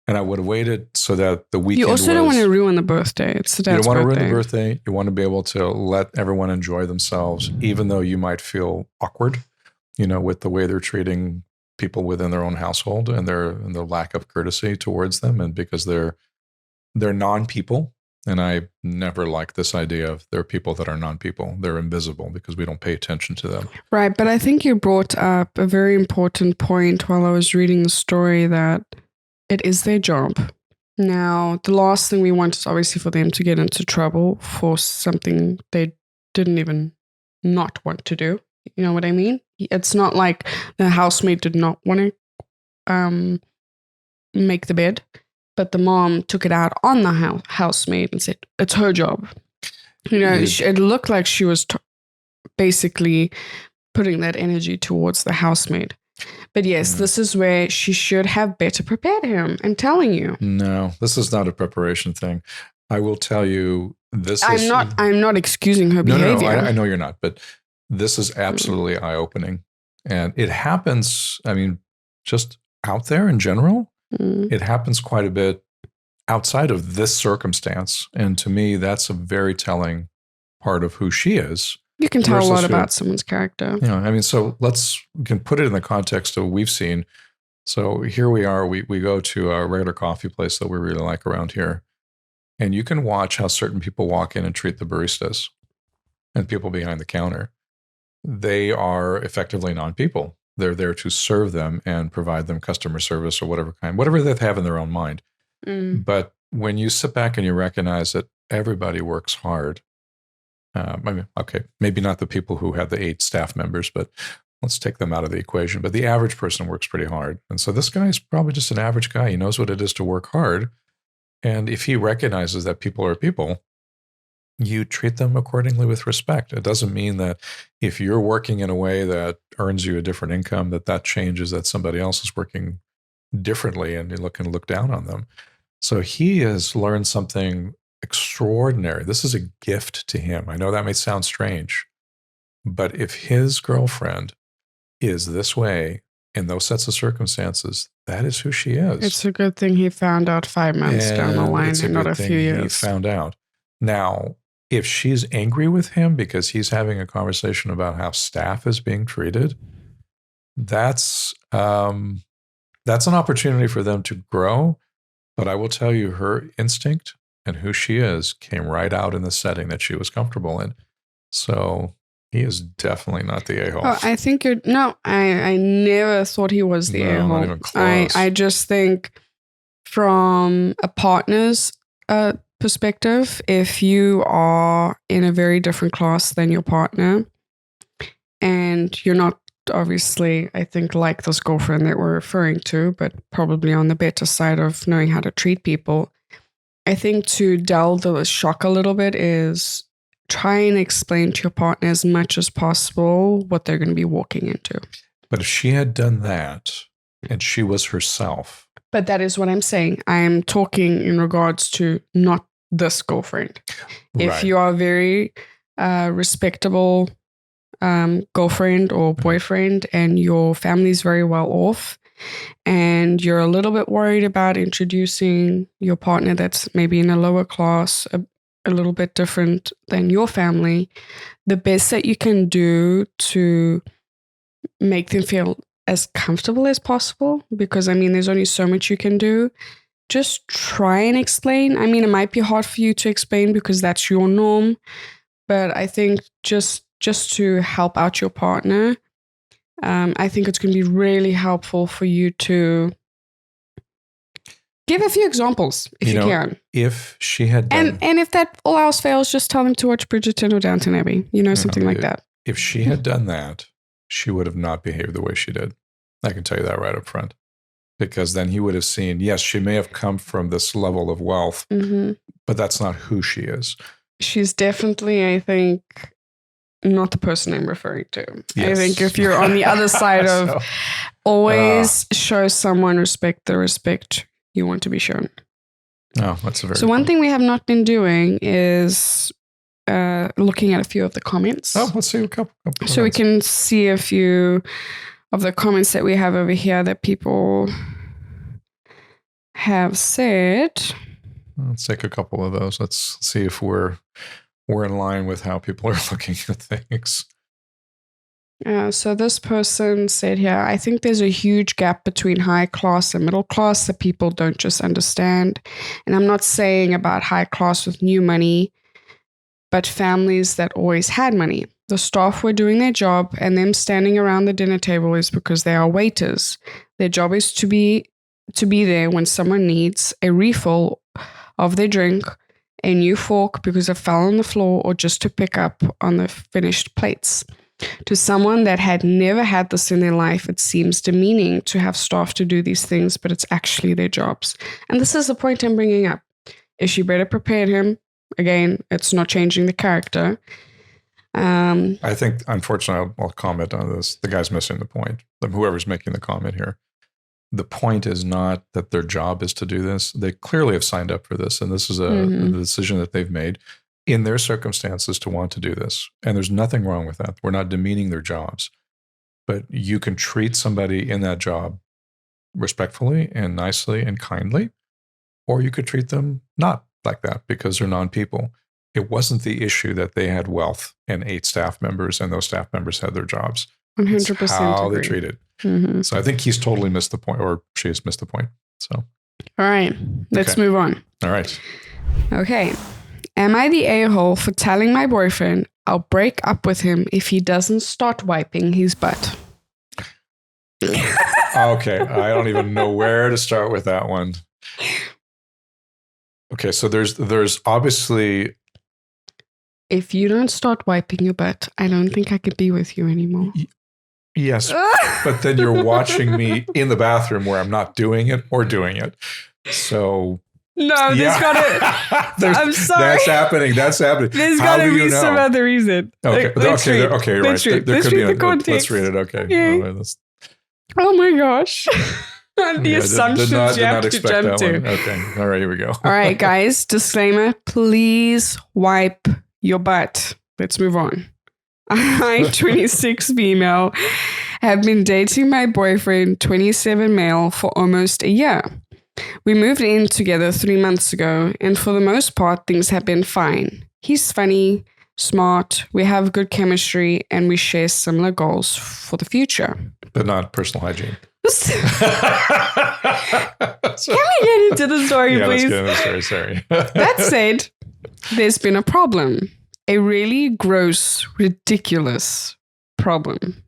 And I would have waited so that the weekend You also don't want to ruin the birthday. It's the dad's birthday. You don't want to ruin the birthday. You want to be able to let everyone enjoy themselves, even though you might feel awkward, with the way they're treating people within their own household and their lack of courtesy towards them. And because they're non-people. And I never liked this idea of there are people that are non-people. They're invisible because we don't pay attention to them. Right. But I think you brought up a very important point while I was reading the story, that it is their job. Now, the last thing we want is obviously for them to get into trouble for something they didn't even not want to do. You know what I mean? It's not like the housemate did not want to make the bed, but the mom took it out on the housemaid and said, it's her job. It looked like she was basically putting that energy towards the housemaid. But yes, this is where she should have better prepared him. I'm telling you. No, this is not a preparation thing. I will tell you I'm not excusing her behavior. No, I know you're not, but this is absolutely eye-opening. And it happens, just out there in general, it happens quite a bit outside of this circumstance. And to me, that's a very telling part of who she is. You can tell a lot about someone's character. So we can put it in the context of what we've seen. So here we are, we go to a regular coffee place that we really like around here. And you can watch how certain people walk in and treat the baristas and people behind the counter. They are effectively non-people. They're there to serve them and provide them customer service or whatever they have in their own mind. But when you sit back and you recognize that everybody works hard, maybe not the people who have the 8 staff members, but let's take them out of the equation. But the average person works pretty hard. And so this guy is probably just an average guy. He knows what it is to work hard. And if he recognizes that people are people, you treat them accordingly with respect. It doesn't mean that if you're working in a way that earns you a different income, that changes that somebody else is working differently and you can look down on them. So he has learned something extraordinary. This is a gift to him. I know that may sound strange, but if his girlfriend is this way in those sets of circumstances, that is who she is. It's a good thing he found out 5 months down the line and not a few years. He found out. Now, if she's angry with him because he's having a conversation about how staff is being treated, that's an opportunity for them to grow. But I will tell you, her instinct and who she is came right out in the setting that she was comfortable in. So he is definitely not the a-hole. Oh, I think I never thought he was the a-hole. Not even close. I just think from a partner's perspective, if you are in a very different class than your partner and you're not obviously, I think, like this girlfriend that we're referring to, but probably on the better side of knowing how to treat people, I think to dull the shock a little bit is try and explain to your partner as much as possible what they're going to be walking into. But if she had done that and she was herself. But that is what I'm saying. I'm talking in regards to not this girlfriend. Right. If you are a very respectable girlfriend or boyfriend and your family's very well off and you're a little bit worried about introducing your partner that's maybe in a lower class, a little bit different than your family, the best that you can do to make them feel as comfortable as possible, because there's only so much you can do. Just try and explain. It might be hard for you to explain because that's your norm, but I think just to help out your partner, I think it's going to be really helpful for you to give a few examples if you can. If she had done... And if that all else fails, just tell them to watch Bridgerton or Downton Abbey, something like that. If she had done that, she would have not behaved the way she did. I can tell you that right up front. Because then he would have seen, yes, she may have come from this level of wealth, but that's not who she is. She's definitely, I think, not the person I'm referring to. Yes. I think if you're on the other side of always show someone the respect you want to be shown. Oh, that's a very So one thing we have not been doing is looking at a few of the comments. Oh, let's see a couple so we can see a few of the comments that we have over here that people have said. Let's take a couple of those. Let's see if we're in line with how people are looking at things. So this person said here, I think there's a huge gap between high class and middle class that people don't just understand. And I'm not saying about high class with new money, but families that always had money. The staff were doing their job, and them standing around the dinner table is because they are waiters. Their job is to be there when someone needs a refill of their drink, a new fork because it fell on the floor, or just to pick up on the finished plates. To someone that had never had this in their life, it seems demeaning to have staff to do these things, but it's actually their jobs. And this is the point I'm bringing up. Is she better prepared him? Again, it's not changing the character. I think, unfortunately, I'll comment on this. The guy's missing the point. Whoever's making the comment here. The point is not that their job is to do this. They clearly have signed up for this, and this is a decision that they've made in their circumstances to want to do this. And there's nothing wrong with that. We're not demeaning their jobs. But you can treat somebody in that job respectfully and nicely and kindly, or you could treat them not like that because they're non-people. It wasn't the issue that they had wealth and 8 staff members and those staff members had their jobs. 100% It's how agree. they treat it. So I think he's totally missed the point, or she has missed the point. So, All right, let's move on. all right. Okay. Am I the a-hole for telling my boyfriend I'll break up with him if he doesn't start wiping his butt? Okay. I don't even know where to start with that one. Okay. So there's obviously... If you don't start wiping your butt, I don't think I could be with you anymore. Yes, but then you're watching me in the bathroom where I'm not doing it or doing it. So No, there's gotta. I'm sorry. That's happening. There's How gotta do be you know? some other reason. Okay, Let's read. okay, right. Let's read. There Let's could be read the context. Let's read it. Okay. Okay. All right, Oh my gosh. The yeah, assumptions did not you have to expect jump that to. one. Okay. All right, here we go. All right, guys. Disclaimer: please wipe your butt. Let's move on. I, 26 female, have been dating my boyfriend, 27 male, for almost a year. We moved in together 3 months ago, and for the most part, things have been fine. He's funny, smart, we have good chemistry, and we share similar goals for the future. But not personal hygiene. Can we get into the story, Yeah, let's please? get into the story. Sorry. That said, there's been a problem. A really gross, ridiculous problem.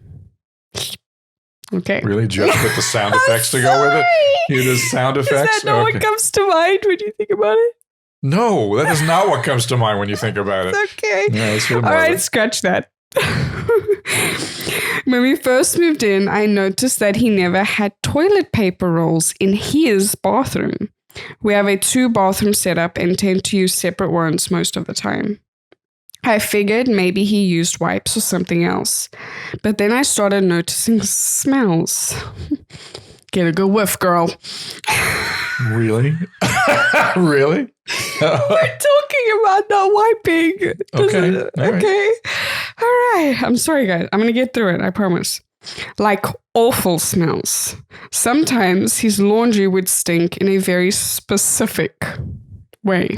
Okay. Really, just with the sound effects to go with it? You do sound effects? Is that not what comes to mind when you think about it? No, that is not what comes to mind when you think about it. Okay. Yeah, let's hear All more of right, it. scratch that. When we first moved in, I noticed that he never had toilet paper rolls in his bathroom. We have a 2-bathroom setup and tend to use separate ones most of the time. I figured maybe he used wipes or something else. But then I started noticing smells. Get a good whiff, girl. Really? Really? We're talking about not wiping. Okay. All right. Okay. All right. I'm sorry, guys. I'm going to get through it. I promise. Like awful smells. Sometimes his laundry would stink in a very specific way.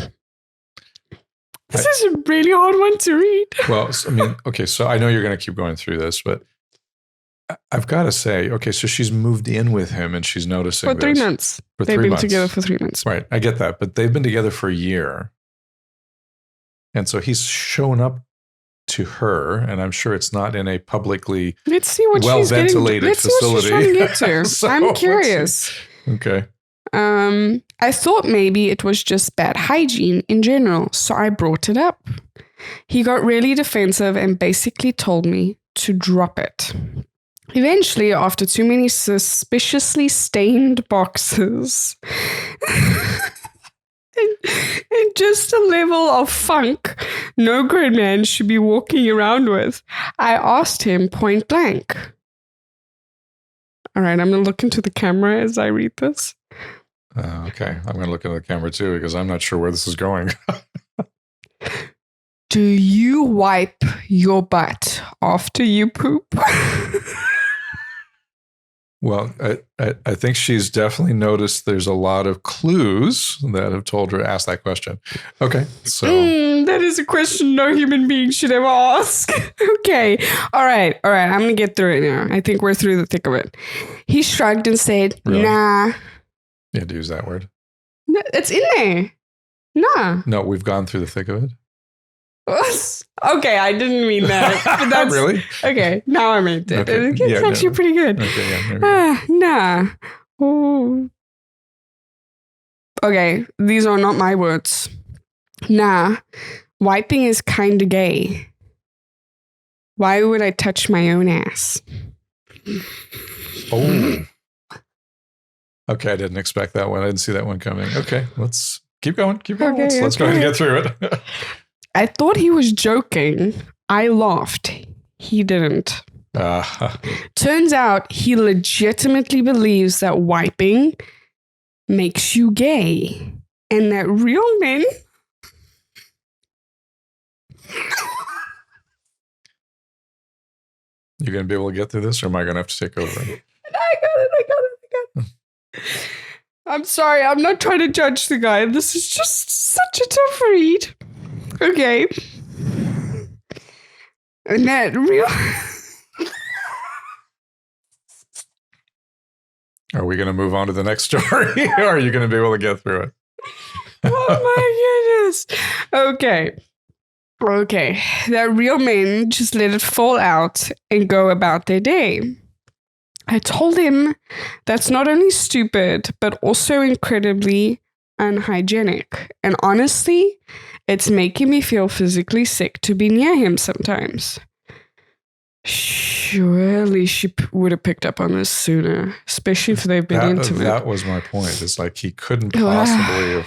This is a really hard one to read. Well, I mean, okay, so I know you're going to keep going through this, but I've got to say, okay, so she's moved in with him and she's noticing For 3 this. months. For They've 3 been months. together for 3 months. Right, I get that, but they've been together for a year. And so he's shown up to her, and I'm sure it's not in a publicly Let's see what she's getting. well-ventilated Let's see what she's trying to get to. So, I'm let's curious. Okay. I thought maybe it was just bad hygiene in general, so I brought it up. He got really defensive and basically told me to drop it. Eventually, after too many suspiciously stained boxes and just a level of funk no grown man should be walking around with, I asked him point blank. All right, I'm going to look into the camera as I read this. Okay, I'm going to look at the camera too because I'm not sure where this is going. Do you wipe your butt after you poop? Well, I think she's definitely noticed there's a lot of clues that have told her to ask that question. Okay, so... that is a question no human being should ever ask. Okay, all right. I'm going to get through it now. I think we're through the thick of it. He shrugged and said, Really? Nah. You had to use that word. No, it's in there. Nah. No, we've gone through the thick of it. Okay, I didn't mean that. But that's, Really? Okay, now I made it. Okay. It's Yeah, actually no. pretty good. Okay, yeah. There we go. Nah. Oh. Okay, these are not my words. Nah. Wiping is kinda gay. Why would I touch my own ass? Oh. Okay, I didn't expect that one. I didn't see that one coming. Okay, let's keep going. Keep going. Okay, Let's go ahead and get through it. I thought he was joking. I laughed. He didn't. Turns out he legitimately believes that wiping makes you gay and that real men... You going to be able to get through this, or am I going to have to take over? I got it. I'm sorry. I'm not trying to judge the guy. This is just such a tough read. Okay. And that real... Are we going to move on to the next story, or are you going to be able to get through it? Oh my goodness. Okay. That real men just let it fall out and go about their day. I told him that's not only stupid, but also incredibly unhygienic. And honestly, it's making me feel physically sick to be near him sometimes. Surely she would have picked up on this sooner, especially if they've been intimate. That was my point. It's like he couldn't possibly have,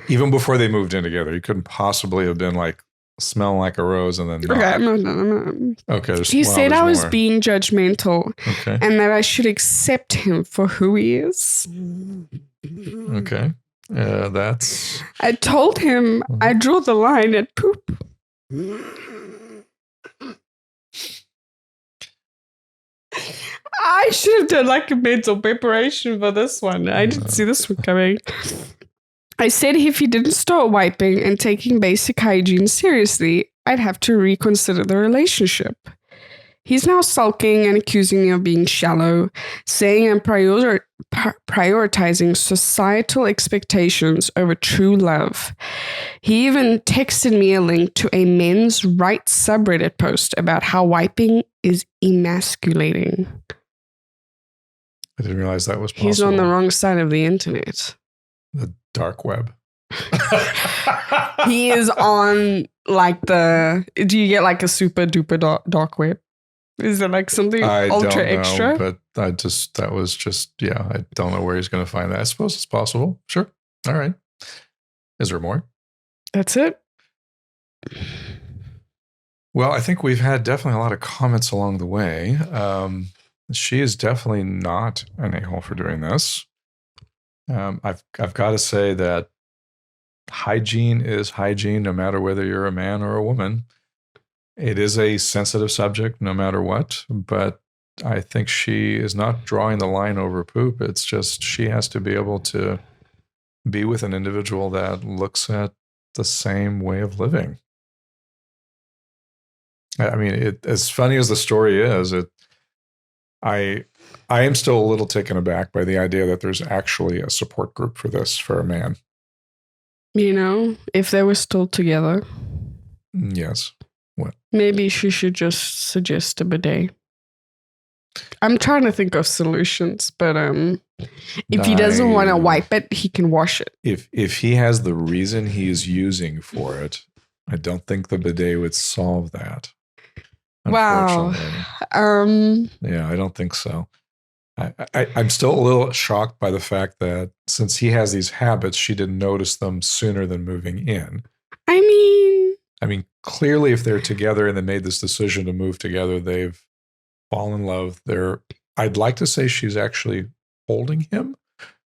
even before they moved in together, he couldn't possibly have been like, smell like a rose and then not. Okay, no. Okay. He said I was being judgmental and that I should accept him for who he is. Okay. That's... I told him I draw the line at poop. I should have done like a mental preparation for this one. I didn't see this one coming. I said if he didn't start wiping and taking basic hygiene seriously, I'd have to reconsider the relationship. He's now sulking and accusing me of being shallow, saying I'm prioritizing societal expectations over true love. He even texted me a link to a men's rights subreddit post about how wiping is emasculating. I didn't realize that was possible. He's on the wrong side of the internet. The dark web. He is on like do you get like a super duper dark web? Is it like something ultra extra? But I don't know where he's going to find that. I suppose it's possible. Sure. All right. Is there more? That's it. Well, I think we've had definitely a lot of comments along the way. She is definitely not an a-hole for doing this. I've got to say that hygiene is hygiene, no matter whether you're a man or a woman. It is a sensitive subject, no matter what. But I think she is not drawing the line over poop. It's just she has to be able to be with an individual that looks at the same way of living. I mean, as funny as the story is, I am still a little taken aback by the idea that there's actually a support group for this for a man. You know, if they were still together. Yes. What? Maybe she should just suggest a bidet. I'm trying to think of solutions, but if he doesn't want to wipe it, he can wash it. If he has the reason he's using for it, I don't think the bidet would solve that. Wow. Yeah, I don't think so. I'm still a little shocked by the fact that since he has these habits, she didn't notice them sooner than moving in. I mean, clearly if they're together and they made this decision to move together, they've fallen in love. I'd like to say she's actually holding him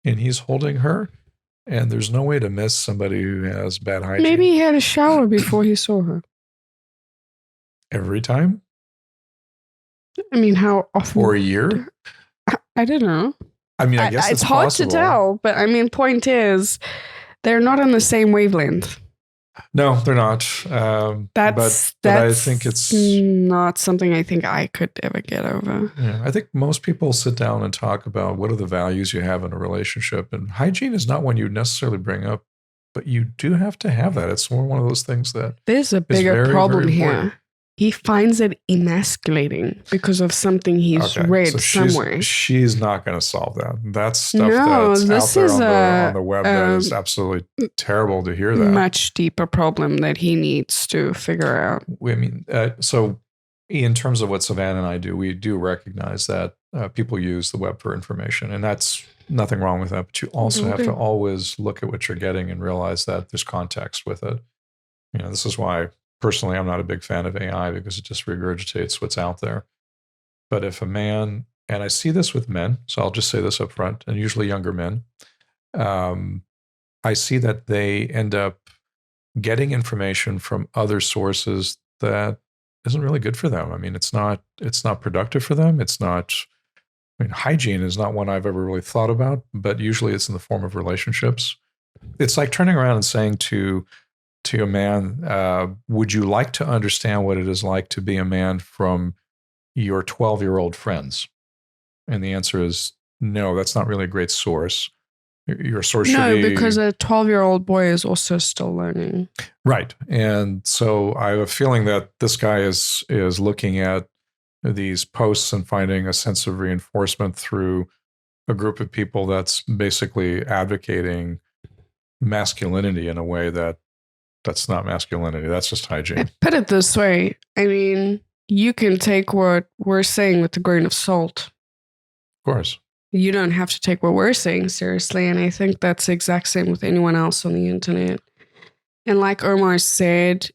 and he's holding her. And there's no way to miss somebody who has bad hygiene. Maybe he had a shower before he saw her. Every time? I mean, how often? For a year? I don't know. I mean, I guess it's hard possible. to tell, but I mean, point is, they're not on the same wavelength. No, they're not. But I think it's not something I think I could ever get over. Yeah, I think most people sit down and talk about what are the values you have in a relationship, and hygiene is not one you necessarily bring up, but you do have to have that. It's one of those things that there's a bigger problem here. He finds it emasculating because of something he's read somewhere. She's not going to solve that. That's stuff that's out there on the web that is absolutely terrible to hear that. Much deeper problem that he needs to figure out. I mean, so in terms of what Savanah and I do, we do recognize that people use the web for information, and that's nothing wrong with that. But you also have to always look at what you're getting and realize that there's context with it. This is why personally I'm not a big fan of AI, because it just regurgitates what's out there. But if a man, and I see this with men, so I'll just say this up front, and usually younger men, I see that they end up getting information from other sources that isn't really good for them. I mean, it's not productive for them. It's not, hygiene is not one I've ever really thought about, but usually it's in the form of relationships. It's like turning around and saying to a man, would you like to understand what it is like to be a man from your 12-year-old friends? And the answer is no, that's not really a great source. Your source should be... No, because a 12-year-old boy is also still learning. Right. And so I have a feeling that this guy is looking at these posts and finding a sense of reinforcement through a group of people that's basically advocating masculinity in a way that's not masculinity. That's just hygiene. Put it this way. I mean, you can take what we're saying with a grain of salt. Of course. You don't have to take what we're saying seriously. And I think that's the exact same with anyone else on the internet. And like Omar said,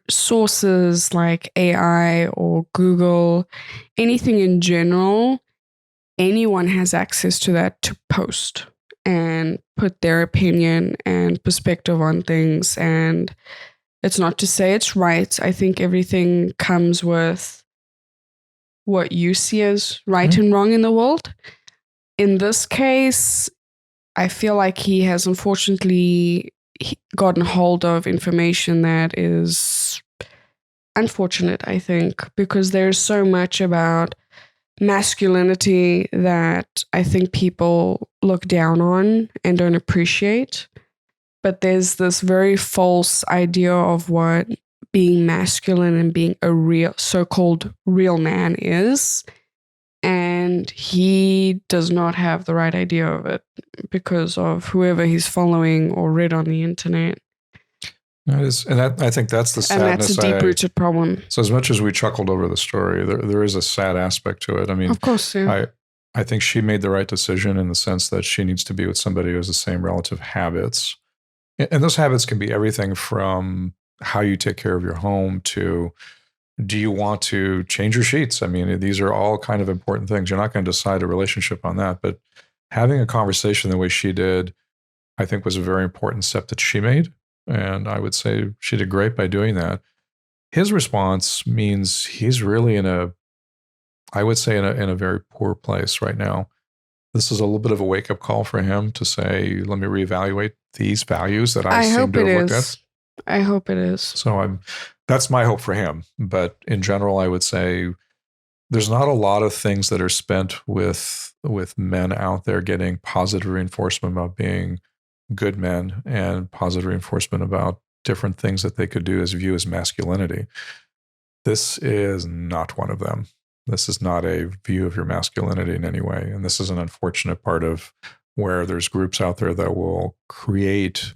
sources like AI or Google, anything in general, anyone has access to that to post and put their opinion and perspective on things. And it's not to say it's right. I think everything comes with what you see as right and wrong in the world. In this case, I feel like he has unfortunately gotten hold of information that is unfortunate, I think, because there's so much about masculinity that I think people look down on and don't appreciate. But there's this very false idea of what being masculine and being a real, so-called real man is. And he does not have the right idea of it because of whoever he's following or read on the internet. It is, and I think that's the sadness. And that's a deep-rooted problem. So as much as we chuckled over the story, there is a sad aspect to it. I mean, of course, yeah. I think she made the right decision in the sense that she needs to be with somebody who has the same relative habits. And those habits can be everything from how you take care of your home to, do you want to change your sheets? I mean, these are all kind of important things. You're not going to decide a relationship on that, but having a conversation the way she did, I think was a very important step that she made. And I would say she did great by doing that. His response means he's really in a very poor place right now. This is a little bit of a wake-up call for him to say, let me reevaluate these values that I seem to have looked at. I hope it is. So that's my hope for him. But in general, I would say there's not a lot of things that are spent with men out there getting positive reinforcement about being good men and positive reinforcement about different things that they could do as view as masculinity. This is not one of them. This is not a view of your masculinity in any way. And this is an unfortunate part of where there's groups out there that will create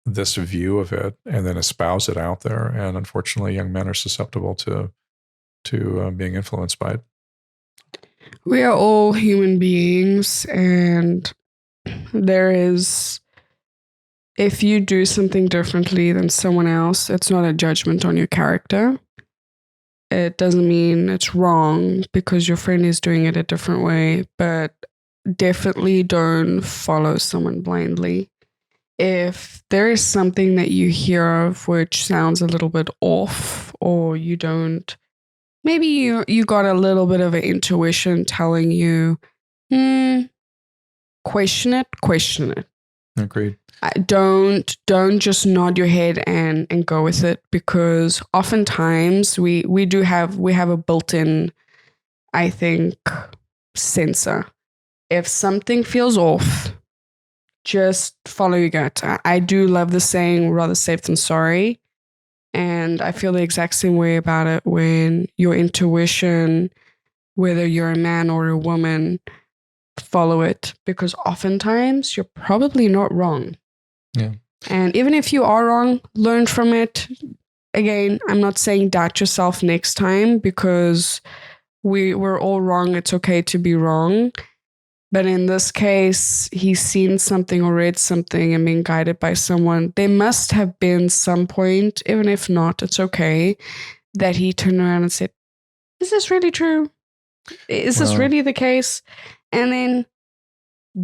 this view of it and then espouse it out there. And unfortunately, young men are susceptible to being influenced by it. We are all human beings, and if you do something differently than someone else, it's not a judgment on your character. It doesn't mean it's wrong because your friend is doing it a different way, but definitely don't follow someone blindly. If there is something that you hear of which sounds a little bit off, or you don't, maybe you got a little bit of an intuition telling you, question it. Agreed. Don't just nod your head and go with it, because oftentimes we have a built-in, I think, sensor. If something feels off, just follow your gut. I do love the saying, rather safe than sorry. And I feel the exact same way about it when your intuition, whether you're a man or a woman, follow it, because oftentimes you're probably not wrong. Yeah. And even if you are wrong, learn from it. again, I'm not saying doubt yourself next time, because we're all wrong. It's okay to be wrong. But in this case, he's seen something or read something and been guided by someone. There must have been some point, even if not, it's okay, that he turned around and said, is this really true? Is this really the case? And then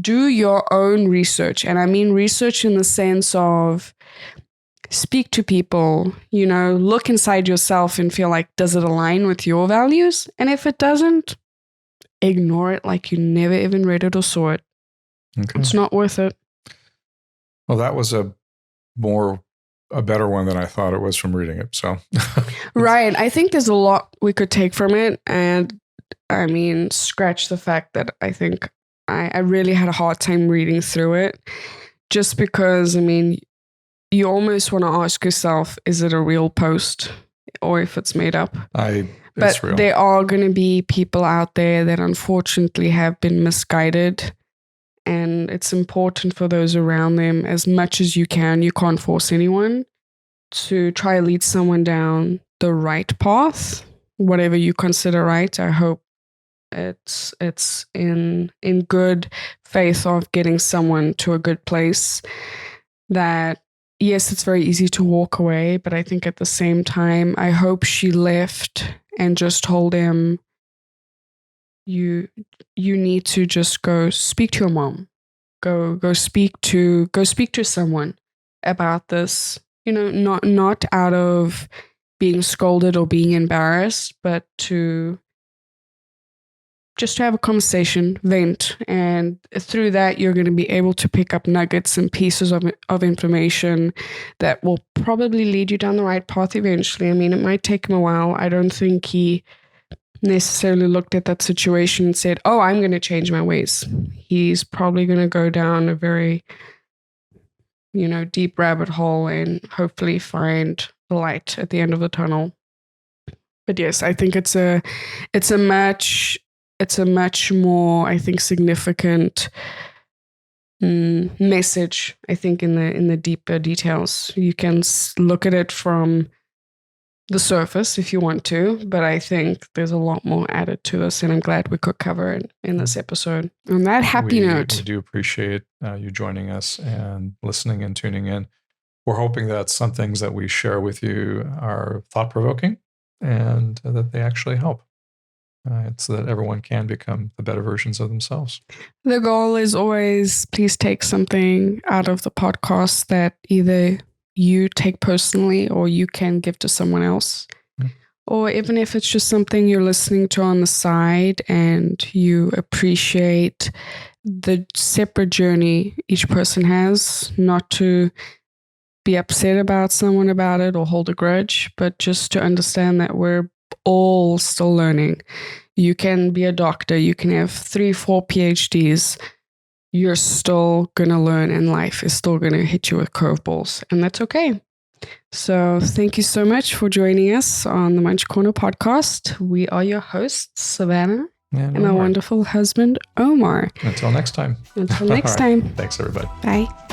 do your own research. And I mean research in the sense of speak to people, look inside yourself and feel like, does it align with your values? And if it doesn't, ignore it like you never even read it or saw it. Okay. It's not worth it. Well, that was a better one than I thought it was from reading it. So, right. I think there's a lot we could take from it. And I mean, scratch the fact that I think I really had a hard time reading through it, just because, I mean, you almost want to ask yourself, is it a real post or if it's made up? But there are going to be people out there that unfortunately have been misguided, and it's important for those around them, as much as you can. You can't force anyone to try to lead someone down the right path, whatever you consider right. I hope it's in good faith of getting someone to a good place. That yes, it's very easy to walk away, but I think at the same time, I hope she left and just told him, you need to just go speak to your mom. Go speak to someone about this. Not out of being scolded or being embarrassed, but to have a conversation, vent, and through that you're going to be able to pick up nuggets and pieces of information that will probably lead you down the right path eventually. I mean, it might take him a while. I don't think he necessarily looked at that situation and said, oh, I'm going to change my ways. He's probably going to go down a very, deep rabbit hole and hopefully find the light at the end of the tunnel. But yes, I think it's a much more, I think, significant message, I think, in the deeper details. You can look at it from the surface if you want to, but I think there's a lot more added to this, and I'm glad we could cover it in this episode. On that happy note. We do appreciate you joining us and listening and tuning in. We're hoping that some things that we share with you are thought-provoking and that they actually help. It's so that everyone can become the better versions of themselves. The goal is always, please take something out of the podcast that either you take personally or you can give to someone else. Or even if it's just something you're listening to on the side and you appreciate the separate journey each person has, not to be upset about someone about it or hold a grudge, but just to understand that we're all still learning. You can be a doctor, you can have 3-4 PhDs. You're still going to learn, and life is still going to hit you with curveballs, and that's okay. So thank you so much for joining us on the Munch Corner Podcast. We are your hosts, Savanah, and my wonderful husband, Omar. Until next time. Until next time. Thanks, everybody. Bye.